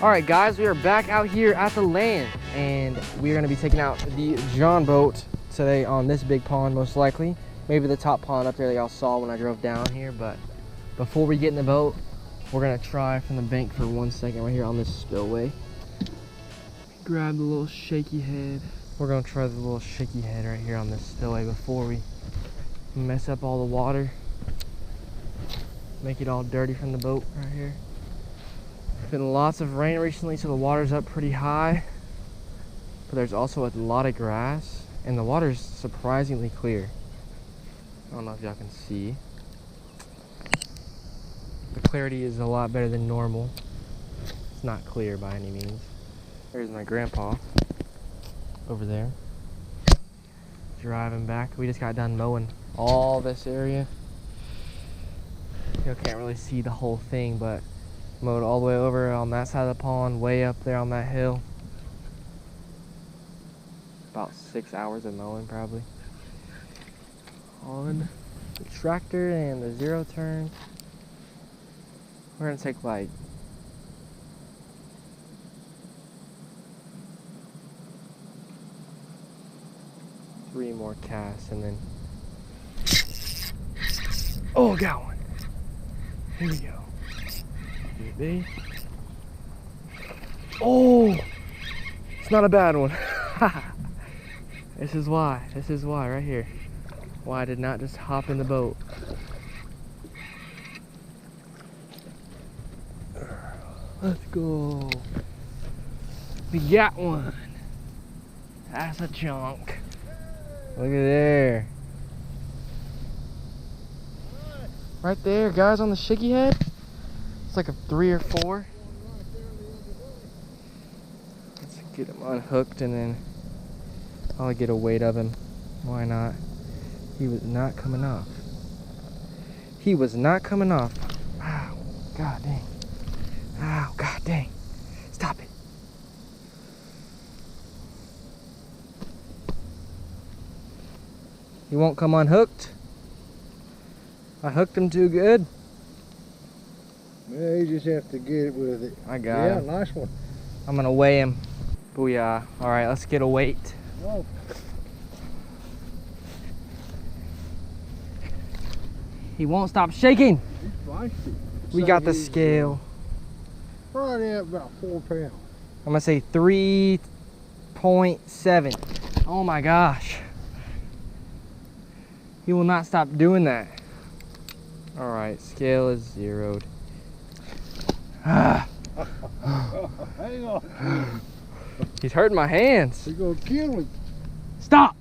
Alright guys, we are back out here at the land, and we are going to be taking out the John boat today on this big pond, most likely. Maybe the top pond up there that y'all saw when I drove down here, but before we get in the boat, we're going to try from the bank for 1 second right here on this spillway. Grab the little shaky head. We're going to try the little shaky head right here on this spillway before we mess up all the water. Make it all dirty from the boat right here. Been lots of rain recently, so the water's up pretty high, but there's also a lot of grass and the water's surprisingly clear. I don't know if y'all can see. The clarity is a lot better than normal. It's not clear by any means. There's my grandpa over there driving back. We just got done mowing all this area. You can't really see the whole thing, but mowed all the way over on that side of the pond, way up there on that hill. About 6 hours of mowing probably. On the tractor and the zero turn. We're gonna take like 3 more casts and then, oh, got one. Here we go. Baby. Oh, it's not a bad one. This is why right here. Why I did not just hop in the boat. Let's go. We got one. That's a chunk. Look at there. Right there, guys, on the shaky head. It's like a 3 or 4. Let's get him unhooked and then I'll get a weight of him. Why not? He was not coming off. He was not coming off. Ow, god dang. Ow, god dang. Stop it. He won't come unhooked. I hooked him too good. Yeah, you just have to get it with it. I got him. Yeah, nice one. I'm gonna weigh him. Booyah. All right, let's get a weight. Oh. He won't stop shaking. He's feisty. We got the scale. Probably at about 4 pounds. I'm gonna say 3.7. Oh my gosh. He will not stop doing that. All right, scale is zeroed. Hang on. He's hurting my hands. He's gonna kill him. Stop.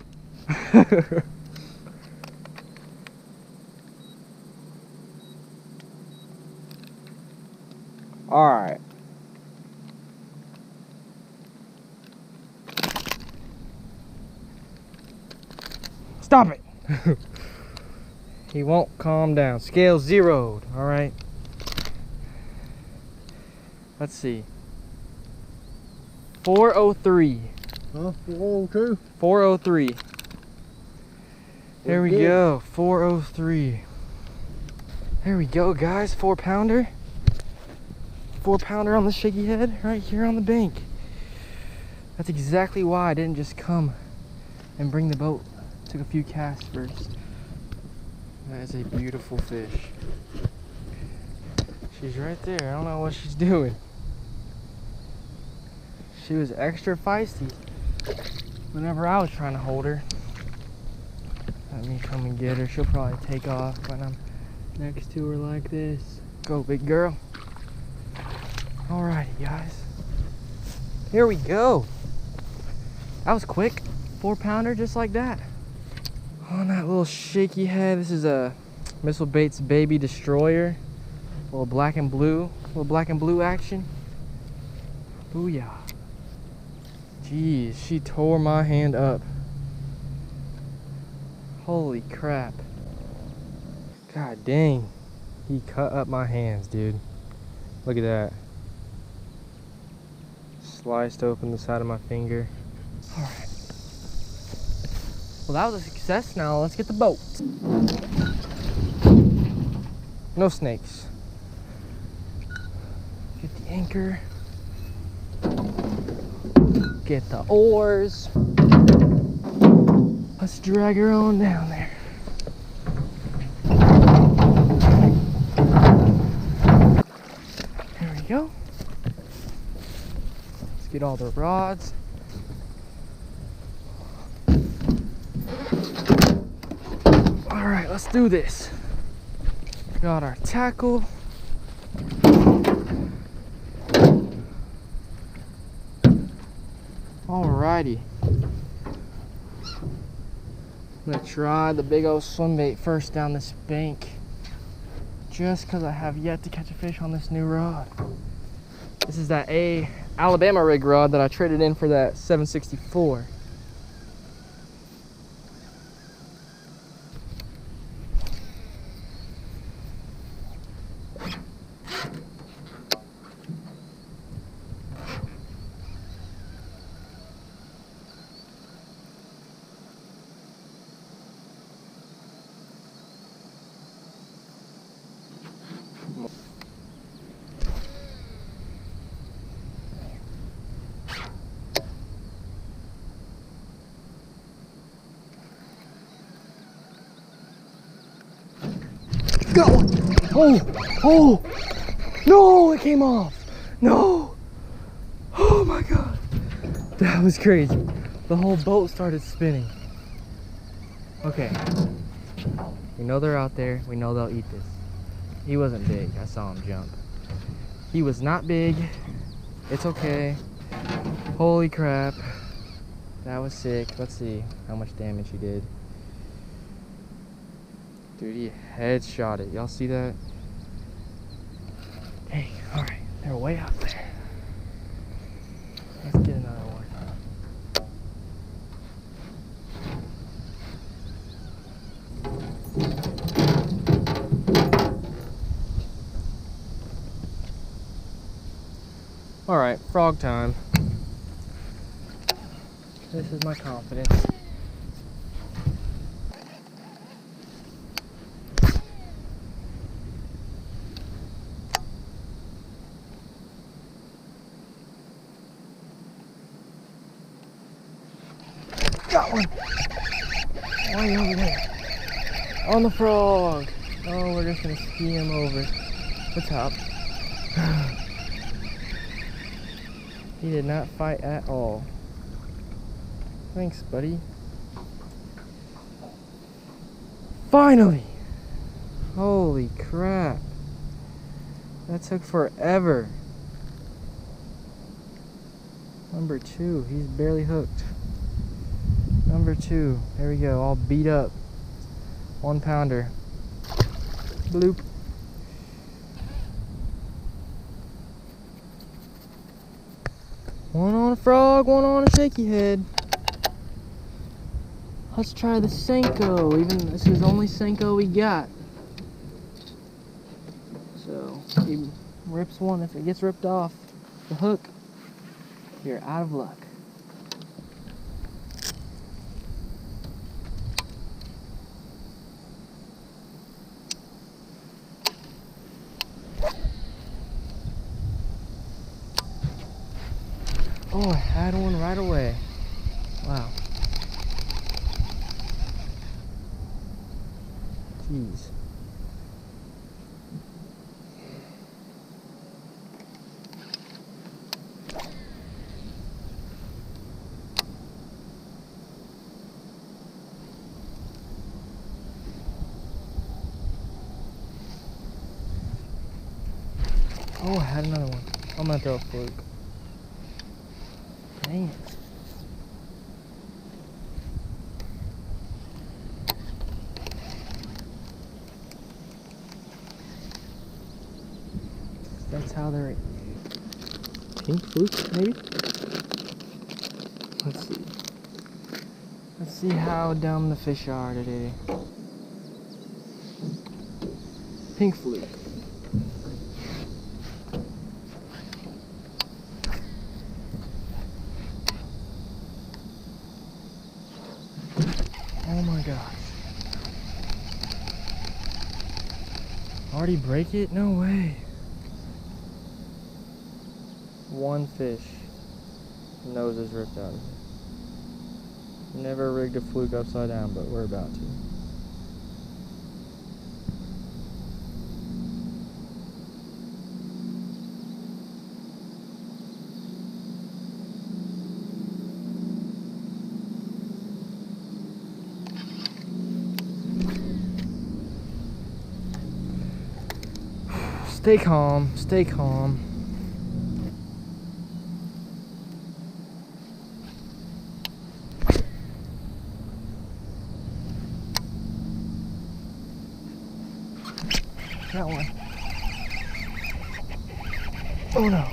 All right. Stop it. He won't calm down. Scale zeroed. All right. Let's see. 403. Huh? 402? 403. There we go. 403. There we go, guys. 4-pounder. 4-pounder on the shaky head right here on the bank. That's exactly why I didn't just come and bring the boat. Took a few casts first. That is a beautiful fish. She's right there. I don't know what she's doing. She was extra feisty whenever I was trying to hold her. Let me come and get her. She'll probably take off when I'm next to her like this. Go, big girl. Alrighty, guys. Here we go. That was quick. 4-pounder just like that. On that little shaky head. This is a Missile Baits Baby Destroyer. A little black and blue. A little black and blue action. Booyah. Jeez, she tore my hand up. Holy crap. God dang. He cut up my hands, dude. Look at that. Sliced open the side of my finger. Alright. Well, that was a success. Now let's get the boat. No snakes. Get the anchor. Get the oars. Let's drag her on down there. There we go. Let's get all the rods. All right, let's do this. Got our tackle. Alrighty. I'm gonna try the big old swim bait first down this bank, just because I have yet to catch a fish on this new rod. This is that Alabama rig rod that I traded in for that 764. Got one! Oh! No, it came off! No! Oh my god! That was crazy. The whole boat started spinning. Okay. We know they're out there. We know they'll eat this. He wasn't big. I saw him jump. He was not big. It's okay. Holy crap. That was sick. Let's see how much damage he did. Dude, he headshot it. Y'all see that? Dang, alright. They're way out there. Let's get another one. Alright, frog time. This is my confidence. Got one! Way over there. On the frog! Oh, we're just gonna ski him over the top. He did not fight at all. Thanks, buddy. Finally! Holy crap. That took forever. Number 2, he's barely hooked. Number 2, there we go, all beat up. 1 pounder. Bloop. One on a frog, one on a shaky head. Let's try the Senko, even this is the only Senko we got. So, he rips one. If it gets ripped off the hook, you're out of luck. Oh, I had one right away. Wow. Jeez. Oh, I had another one. I'm gonna throw a fluke. Dang it. That's how they're pink fluke, maybe? Let's see. Let's see how dumb the fish are today. Pink fluke. Oh my gosh. Already break it? No way. One fish. Nose is ripped out. Never rigged a fluke upside down, but we're about to. Stay calm, stay calm. That one. Oh no.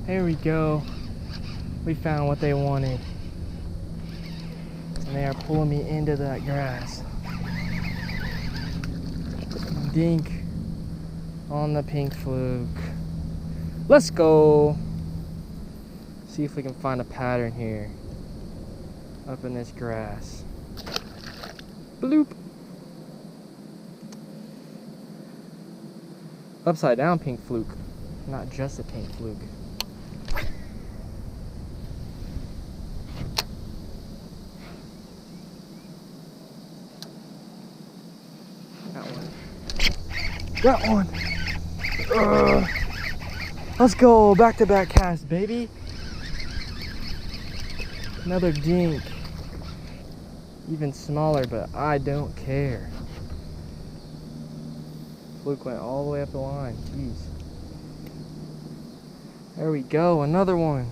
There we go. We found what they wanted. And they are pulling me into that grass. Dink on the pink fluke. Let's go. See if we can find a pattern here. Up in this grass. Bloop. Upside down pink fluke, not just a pink fluke. That one. That one. Let's go. Back-to-back cast, baby. Another dink. Even smaller, but I don't care. Fluke went all the way up the line. Jeez. There we go. Another one.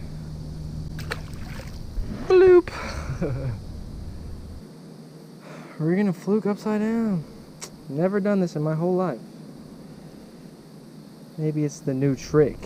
Bloop. We're gonna fluke upside down. Never done this in my whole life. Maybe it's the new trick.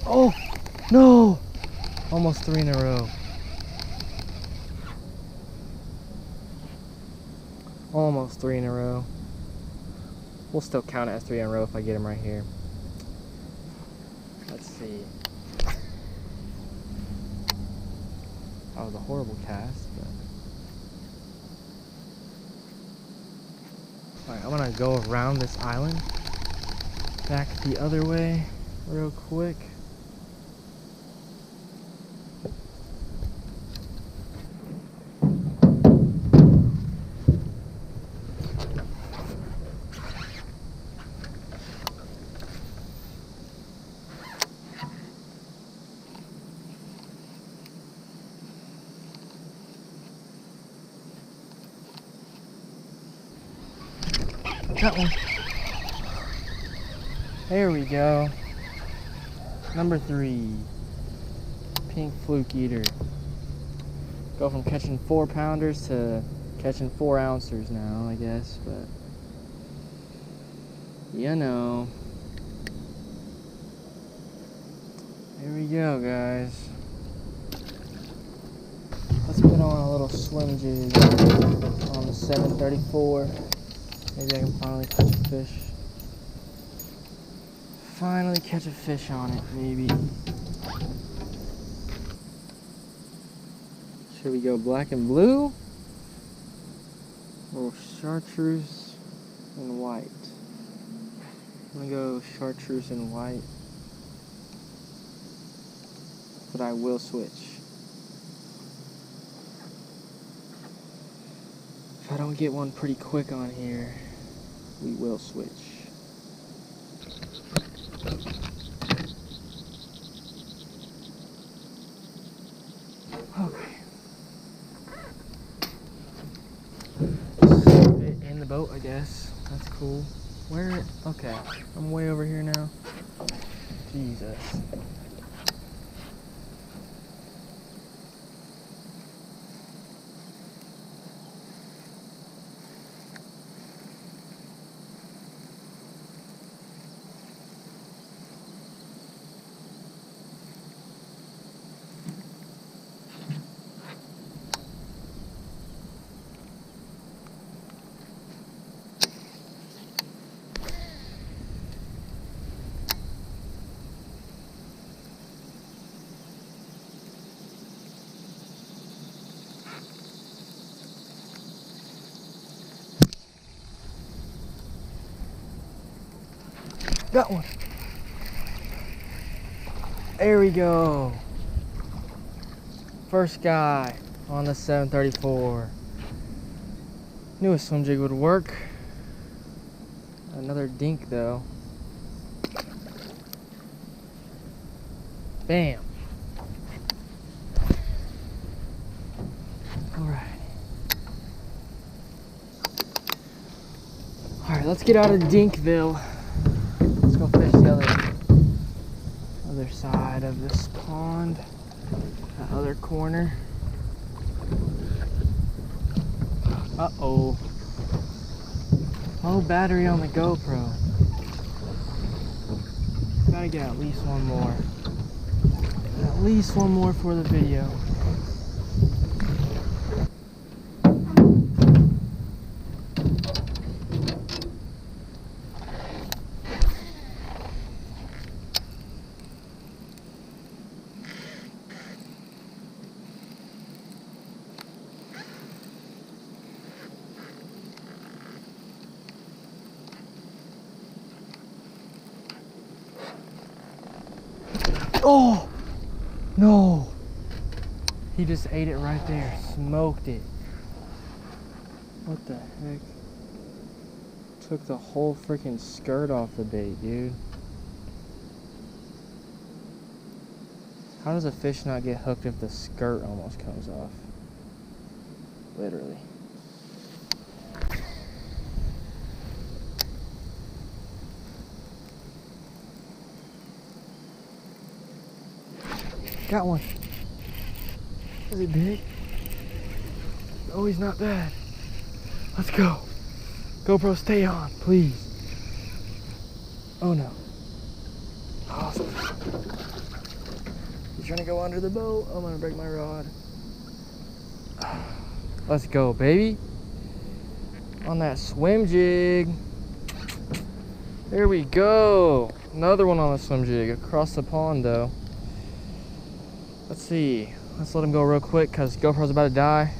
Oh, no! Almost 3 in a row. Almost 3 in a row. We'll still count it as 3 in a row if I get him right here. Let's see. That was a horrible cast, but... Alright, I'm gonna go around this island. Back the other way, real quick. That one. There we go. Number 3. Pink fluke eater. Go from catching 4-pounders to catching 4-ouncers now, I guess, but you know. Here we go, guys. Let's put on a little swim jig on the 734. Maybe I can finally catch a fish. Finally catch a fish on it, maybe. Should we go black and blue? Or chartreuse and white? I'm gonna go chartreuse and white. But I will switch. If I don't get one pretty quick on here, we will switch. Okay. Fit in the boat, I guess. That's cool. Where? Okay. I'm way over here now. Jesus. Got one. There we go. First guy on the 734. Knew a swim jig would work. Another dink though. Bam. Alright. Alright, let's get out of Dinkville. Let's go fish the other side of this pond. That other corner. Uh-oh. Low battery on the GoPro. Gotta get at least one more. At least one more for the video. Oh, no. He just ate it right there. Smoked it. What the heck? Took the whole freaking skirt off the bait, dude. How does a fish not get hooked if the skirt almost comes off? Literally. Got one. Is it big? Oh, he's not bad. Let's go. GoPro, stay on, please. Oh no. Awesome. He's trying to go under the boat. I'm gonna break my rod. Let's go, baby. On that swim jig. There we go. Another one on the swim jig across the pond though. Let's see. Let's let him go real quick because GoPro's about to die.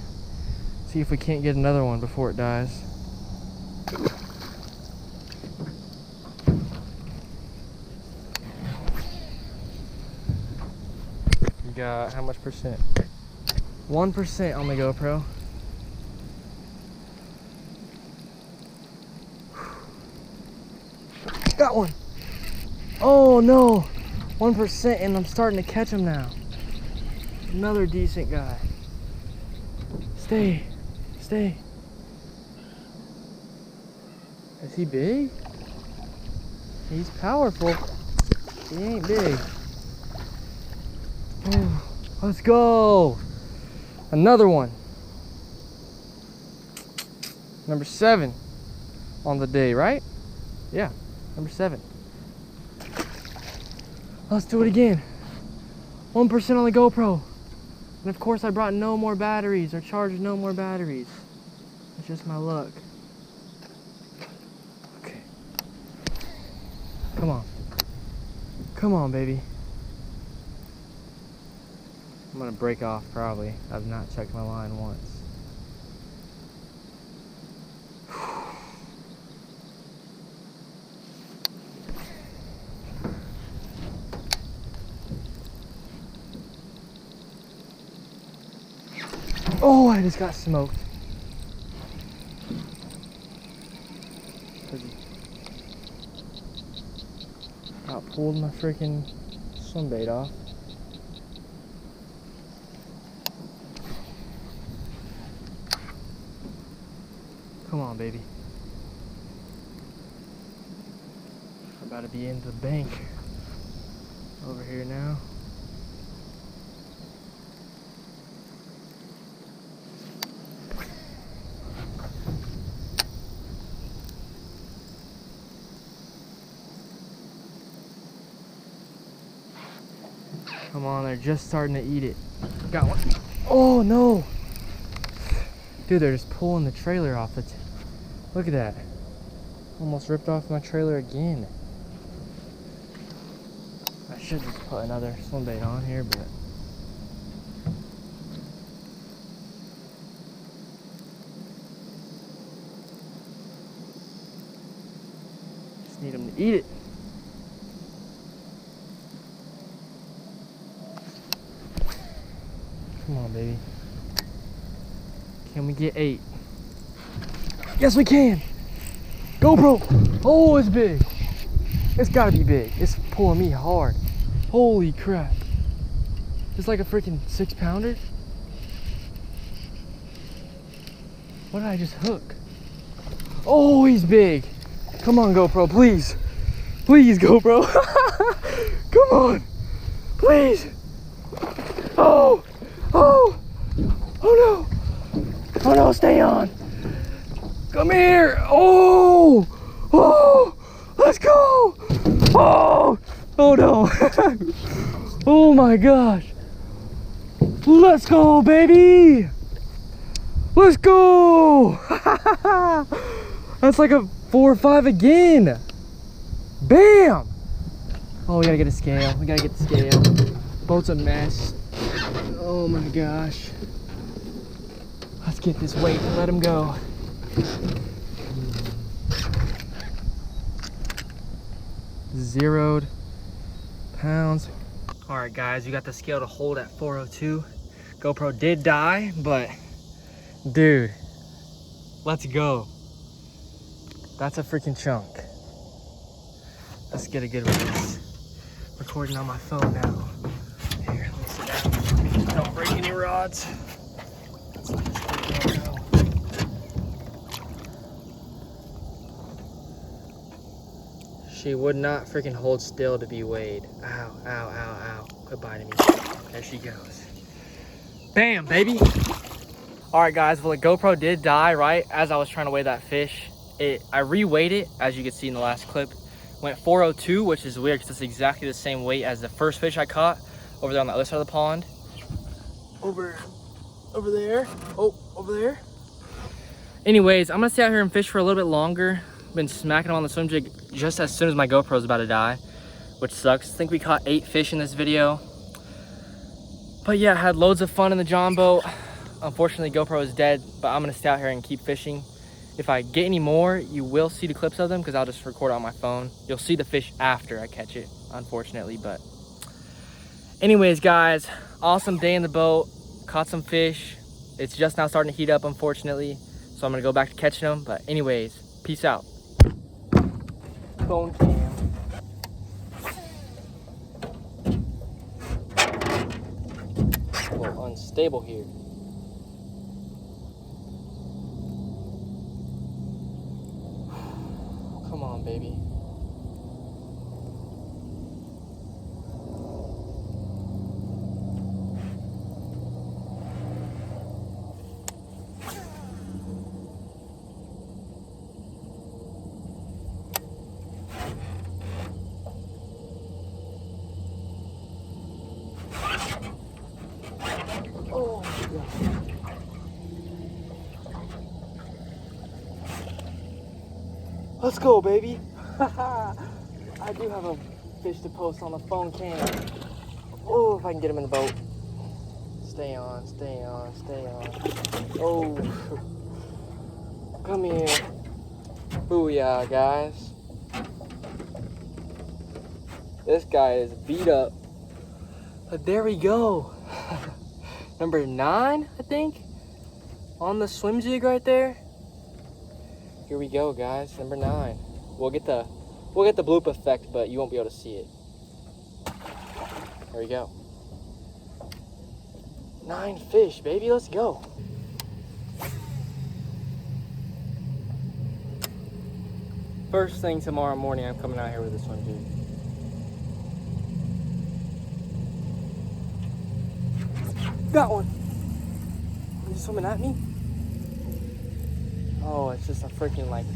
See if we can't get another one before it dies. We got how much percent? 1% on the GoPro. Got one. Oh no. 1% and I'm starting to catch him now. Another decent guy. Stay. Stay. Is he big? He's powerful. He ain't big. Oh, let's go. Another one. Number 7 on the day, right? Yeah, number 7. Let's do it again. 1% on the GoPro. And of course I brought no more batteries or charged no more batteries. It's just my luck. Okay. Come on. Come on, baby. I'm gonna break off probably. I've not checked my line once. Oh, I just got smoked. About pulled my freaking swim bait off. Come on, baby. I'm about to be in the bank over here now. Come on, they're just starting to eat it. Got one. Oh no! Dude, they're just pulling the trailer off it. Look at that. Almost ripped off my trailer again. I should just put another swim bait on here, but just need them to eat it. Come on, baby. Can we get 8? Yes, we can. GoPro. Oh, it's big. It's gotta be big. It's pulling me hard. Holy crap. It's like a freaking 6-pounder. What did I just hook? Oh, he's big. Come on, GoPro, please. Please, GoPro. Come on. Please. Oh. Oh. Oh no. Oh no, stay on. Come here. Oh. Oh. Let's go. Oh. Oh no. Oh my gosh. Let's go, baby. Let's go. That's like a 4 or 5 again. Bam. Oh, we gotta get a scale. We gotta get the scale. Boat's a mess. Oh my gosh. Let's get this weight and let him go. Zeroed pounds. All right, guys, you got the scale to hold at 402. GoPro did die, but dude, let's go. That's a freaking chunk. Let's get a good release. Recording on my phone now. Here, let me sit down. Don't break any rods. Let's let this thing go. She would not freaking hold still to be weighed. Ow, ow, ow, ow. Quit biting me. There she goes. Bam, baby. All right, guys, well, the GoPro did die right as I was trying to weigh that fish. I re-weighed it, as you can see in the last clip. Went 402, which is weird because it's exactly the same weight as the first fish I caught over there on the other side of the pond. Over there. Oh, over there. Anyways, I'm gonna stay out here and fish for a little bit longer. Been smacking them on the swim jig just as soon as my GoPro's about to die, which sucks. I think we caught 8 fish in this video. But yeah, had loads of fun in the John boat. Unfortunately, GoPro is dead, but I'm gonna stay out here and keep fishing. If I get any more, you will see the clips of them because I'll just record on my phone. You'll see the fish after I catch it, unfortunately. But anyways, guys, awesome day in the boat. Caught some fish. It's just now starting to heat up, unfortunately. So I'm gonna go back to catching them. But anyways, peace out. Phone cam. A little unstable here. Come on, baby. Oh, yeah. Let's go, baby. I do have a fish to post on the phone cam. Oh, if I can get him in the boat. Stay on, stay on, stay on. Oh, come here. Booyah, guys. This guy is beat up. But there we go. Number 9, I think, on the swim jig right there. Here we go, guys. Number 9. We'll get the bloop effect, but you won't be able to see it. There we go. 9 fish, baby. Let's go. First thing tomorrow morning, I'm coming out here with a swim jig. Got one. Are you swimming at me? Oh, it's just a freaking like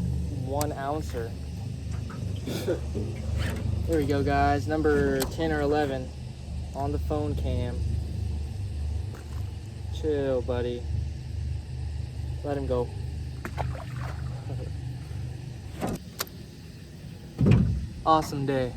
1 ouncer. There we go, guys. Number 10 or 11 on the phone cam. Chill, buddy. Let him go. Awesome day.